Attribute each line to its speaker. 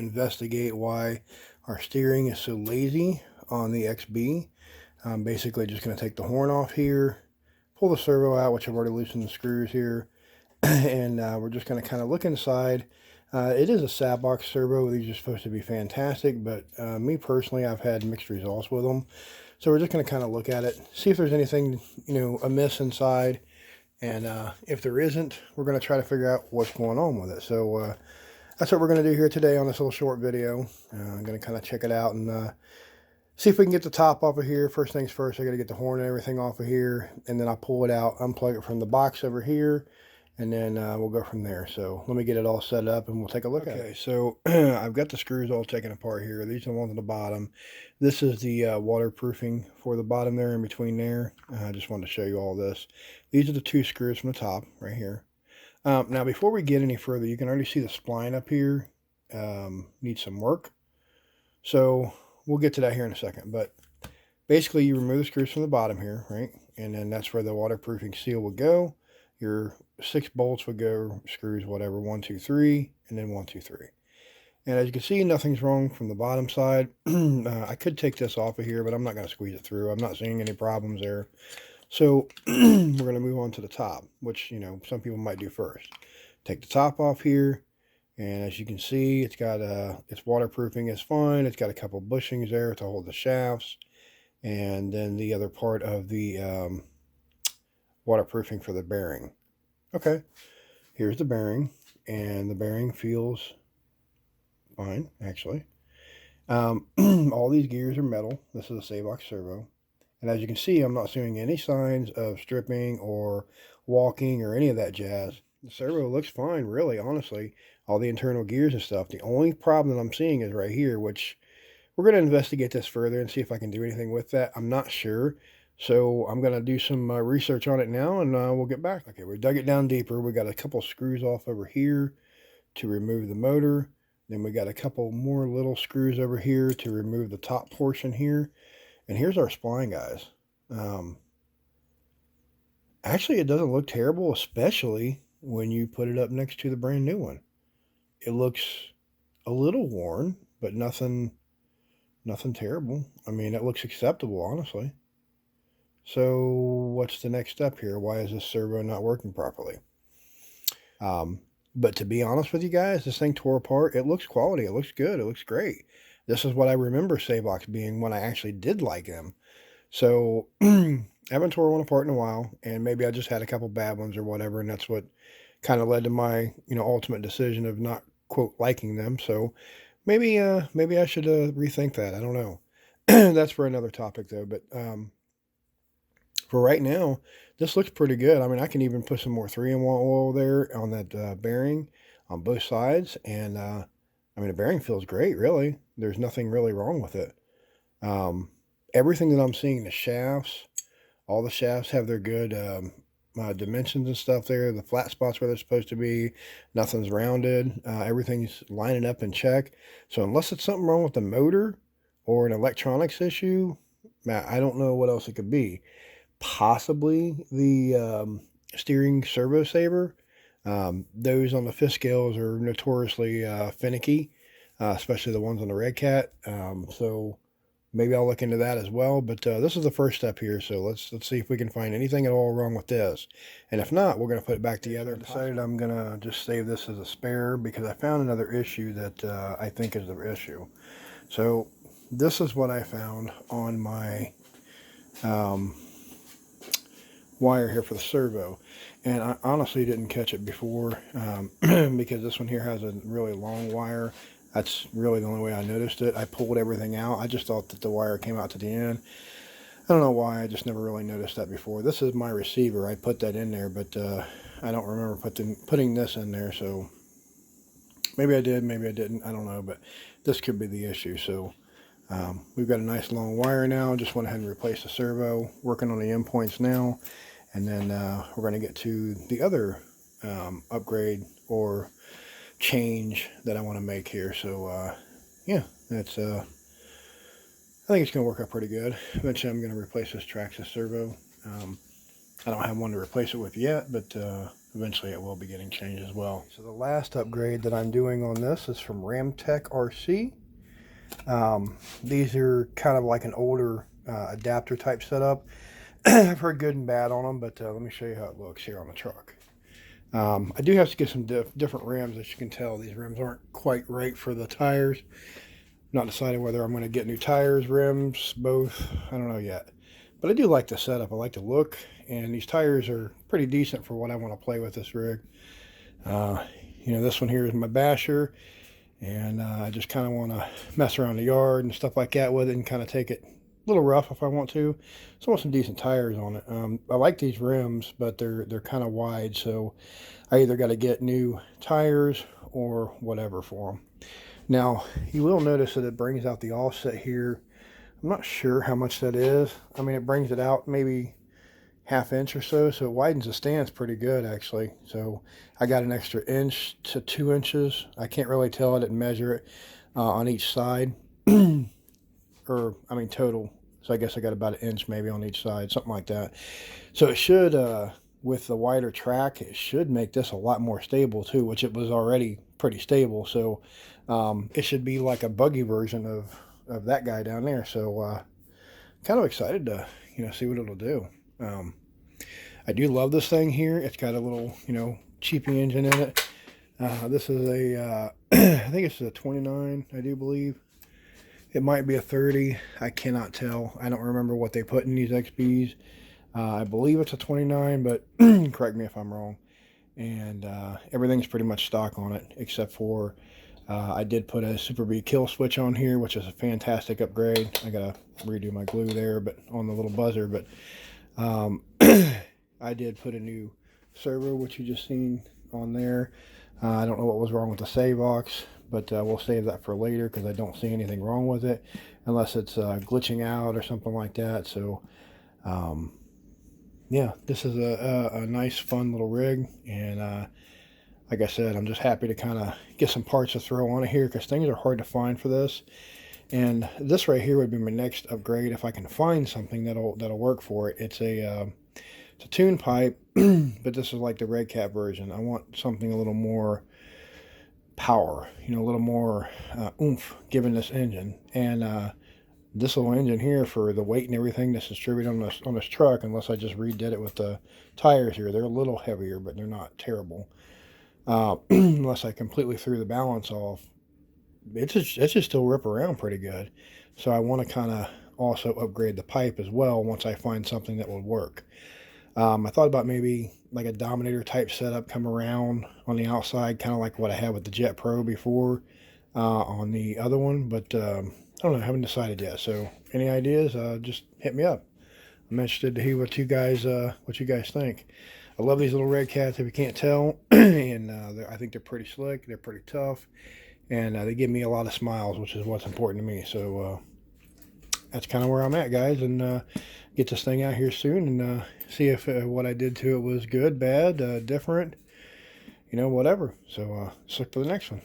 Speaker 1: investigate why our steering is so lazy on the XB. I'm basically just going to take the horn off here, pull the servo out, which I've already loosened the screws here, and we're just going to kind of look inside. It is a Sabbox servo. These are supposed to be fantastic, but me personally, I've had mixed results with them. So we're just going to kind of look at it, see if there's anything, amiss inside. And if there isn't, we're going to try to figure out what's going on with it. So that's what we're going to do here today on this little short video. I'm going to kind of check it out and see if we can get the top off of here. First things first, I got to get the horn and everything off of here. And then I'll pull it out, unplug it from the box over here. And then we'll go from there. So let me get it all set up and we'll take a look at it. Okay, so I've got the screws all taken apart here. These are the ones on the bottom. This is the waterproofing for the bottom there in between there. I just wanted to show you all this. These are the two screws from the top right here. Now, before we get any further, you can already see the spline up here needs some work. So we'll get to that here in a second. But basically, you remove the screws from the bottom here, right? And then that's where the waterproofing seal would go. Your 6 bolts would go, screws, whatever, 1, 2, 3, and then 1, 2, 3. And as you can see, nothing's wrong from the bottom side. I could take this off of here, but I'm not going to squeeze it through. I'm not seeing any problems there. So we're going to move on to the top, which, some people might do first. Take the top off here, and as you can see, it's got its waterproofing is fine. It's got a couple bushings there to hold the shafts, and then the other part of the waterproofing for the bearing. Okay, here's the bearing, and the bearing feels fine, actually. All these gears are metal. This is a Sabbox servo, and as you can see, I'm not seeing any signs of stripping or walking or any of that jazz. The servo looks fine, really, honestly. All the internal gears and stuff. The only problem that I'm seeing is right here, which we're going to investigate this further and see if I can do anything with that. I'm not sure. So I'm going to do some research on it now, and we'll get back. Okay, we dug it down deeper. We got a couple screws off over here to remove the motor. Then we got a couple more little screws over here to remove the top portion here. And here's our spline, guys. Actually, it doesn't look terrible, especially when you put it up next to the brand new one. It looks a little worn, but nothing terrible. I mean, it looks acceptable, honestly. So what's the next step here? Why is this servo not working properly? But to be honest with you guys, this thing tore apart. It looks quality. It looks good. It looks great. This is what I remember Sabbox being when I actually did like them. So I haven't tore one apart in a while, and maybe I just had a couple bad ones or whatever, and that's what kind of led to my ultimate decision of not, quote, liking them. So maybe I should rethink that. I don't know. That's for another topic though. But for right now, this looks pretty good. I mean, I can even put some more 3-in-1 oil there on that bearing on both sides. And, I mean, the bearing feels great, really. There's nothing really wrong with it. Everything that I'm seeing, the shafts, all the shafts have their good dimensions and stuff there. The flat spots where they're supposed to be, nothing's rounded. Everything's lining up in check. So unless it's something wrong with the motor or an electronics issue, I don't know what else it could be. Possibly the steering servo saver. Those on the fifth scales are notoriously finicky, especially the ones on the Red Cat. So maybe I'll look into that as well. But this is the first step here, so let's see if we can find anything at all wrong with this. And if not, we're going to put it back together. I decided I'm going to just save this as a spare because I found another issue that I think is the issue. So this is what I found on my wire here for the servo, and I honestly didn't catch it before because this one here has a really long wire. That's really the only way I noticed it. I pulled everything out. I just thought that the wire came out to the end. I don't know why. I just never really noticed that before. This is my receiver. I put that in there, but I don't remember putting this in there. So maybe I did, maybe I didn't. I don't know, but this could be the issue. So we've got a nice long wire now. Just went ahead and replaced the servo. Working on the endpoints now. And then we're going to get to the other upgrade or change that I want to make here. So yeah, that's I think it's going to work out pretty good. Eventually I'm going to replace this Traxxas servo. I don't have one to replace it with yet, but eventually it will be getting changed as well. So the last upgrade that I'm doing on this is from Ramtech RC. These are kind of like an older adapter type setup. I've heard good and bad on them, but let me show you how it looks here on the truck. I do have to get some different rims. As you can tell, these rims aren't quite right for the tires. Not decided whether I'm going to get new tires, rims, both. I don't know yet. But I do like the setup. I like the look. And these tires are pretty decent for what I want to play with this rig. You know, this one here is my basher. And I just kind of want to mess around the yard and stuff like that with it and kind of take it a little rough if I want to. So I want some decent tires on it. I like these rims, but they're kind of wide. So I either got to get new tires or whatever for them. Now, you will notice that it brings out the offset here. I'm not sure how much that is. I mean, it brings it out maybe ½ inch or so, so it widens the stance pretty good, actually. So I got an extra 1 inch to 2 inches. I can't really tell. I didn't measure it on each side. Or, I mean, total. So I guess I got about 1 inch maybe on each side, something like that. So it should, with the wider track, it should make this a lot more stable, too, which it was already pretty stable. So it should be like a buggy version of that guy down there. So kind of excited to, you know, see what it'll do. I do love this thing here. It's got a little, you know, cheapy engine in it. This is a, I think it's a 29, I do believe. It might be a 30. I cannot tell. I don't remember what they put in these XBs. I believe it's a 29, but correct me if I'm wrong. And everything's pretty much stock on it, except for I did put a Super B kill switch on here, which is a fantastic upgrade. I gotta redo my glue there, but on the little buzzer. But I did put a new servo, which you just seen on there. I don't know what was wrong with the Savox, but we'll save that for later because I don't see anything wrong with it, unless it's glitching out or something like that. So yeah, this is a nice, fun little rig, and like I said, I'm just happy to kind of get some parts to throw on it here because things are hard to find for this. And this right here would be my next upgrade if I can find something that'll work for it. It's a tune pipe, but this is like the red cap version. I want something a little more power, you know, a little more oomph given this engine. And this little engine here, for the weight and everything that's distributed on this truck, unless I just redid it with the tires here, they're a little heavier, but they're not terrible. Unless I completely threw the balance off, it's just still rip around pretty good. So I want to kind of also upgrade the pipe as well once I find something that would work. I thought about maybe like a Dominator type setup, come around on the outside, kind of like what I had with the Jet Pro before on the other one, but I don't know, I haven't decided yet. So any ideas, just hit me up. I'm interested to hear what you guys think. I love these little red cats, if you can't tell, and I think they're pretty slick, they're pretty tough, and they give me a lot of smiles, which is what's important to me. So that's kind of where I'm at, guys, and get this thing out here soon and see if what I did to it was good, bad, different, you know, whatever. So let's look for the next one.